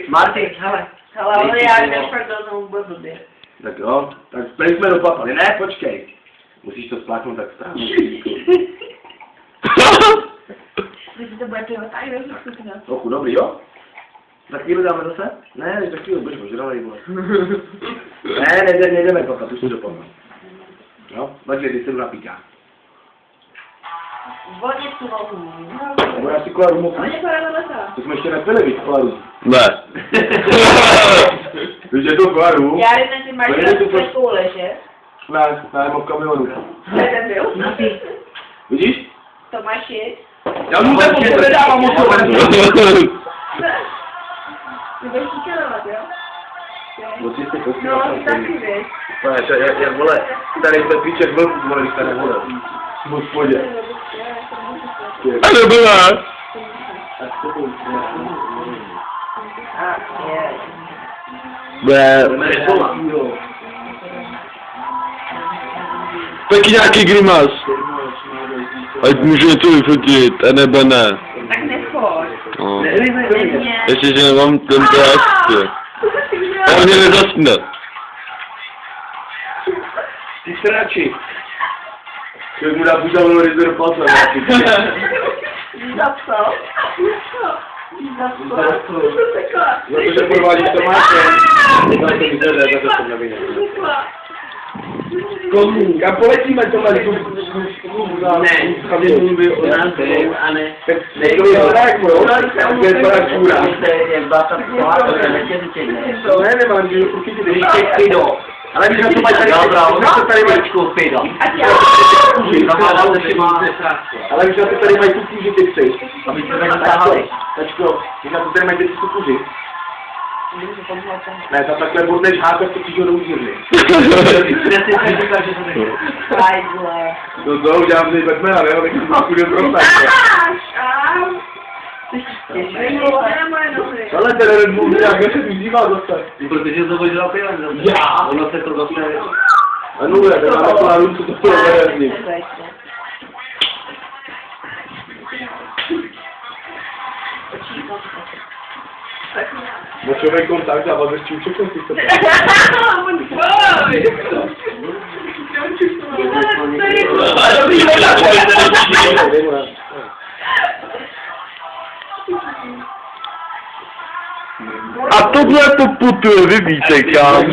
Martin, hele, ale já nešprdl tomu blbě. Tak jo, tak jsme do papa. Ne, počkej. Musíš to spláknout tak správně. Když to bude pivo, tak jdeš skupina. Trochu dobrý, jo? Za chvíli dáme zase? Ne, za chvíli budeš ožralej, vole. Ne, nejdeme papa, tu si do papa. Jo, takže ty se jdu napíká. Vodě tu volnu. Nebo já si kola rumu. Ale nepadá do lesa. To jsme ještě nepili, víc kola rum. Ne. Víš, že to kola rum? Já jdem si máš na koule, že? Ne, v kamionu. Kde byl? Vidíš? Tomáši. Já mu tak moc nedávám moc. Ty budeš tíkalovat, jo? No, ty taky víš. Jak vole, tady Petříček vlk, vole, když tady vole. V hospodě. A nebyla. Ne. Taky nějaký grimas. Ať můžu něco vyfotit, a nebo ne. Tak nechoď. No. Ještě, že nemám tento ještě. A mě nezasne. Ty srači. Jak mu dá buďavnou ryzu do pasa, ne? Za co? Za co? Protože podvádíš Tomášem. Tak to mi zde, tak to jsem neviděl. Komu? Kam poletíme tohle? ne, Kavěřím by o nás dvou, a ne. Ne, to je barák, jo? To je barák kůra. Je bata to netěřičej, Ne, nemám, že určitě Když teď pido. ale když na to mají tady, tady mačkou pido. ale když na to tady mají tu kůži, ty psy. Aby se nenatáhali. Tačko, když na to tady mají ty tu kůži. Ne, tam takhle budeš hákat, to přijdou do údírny. To udělám si Batmana, ne? Tak to půjde prostat. Ale ten Red Bull nějak se vyzývá zase. Protože to požral pivo. Já? Ono se to zase... Anuluje, ten má plánu, co to bylo z nich. Močový kontakt a vás čuček si to. A tohle to putuje, vy víte kam.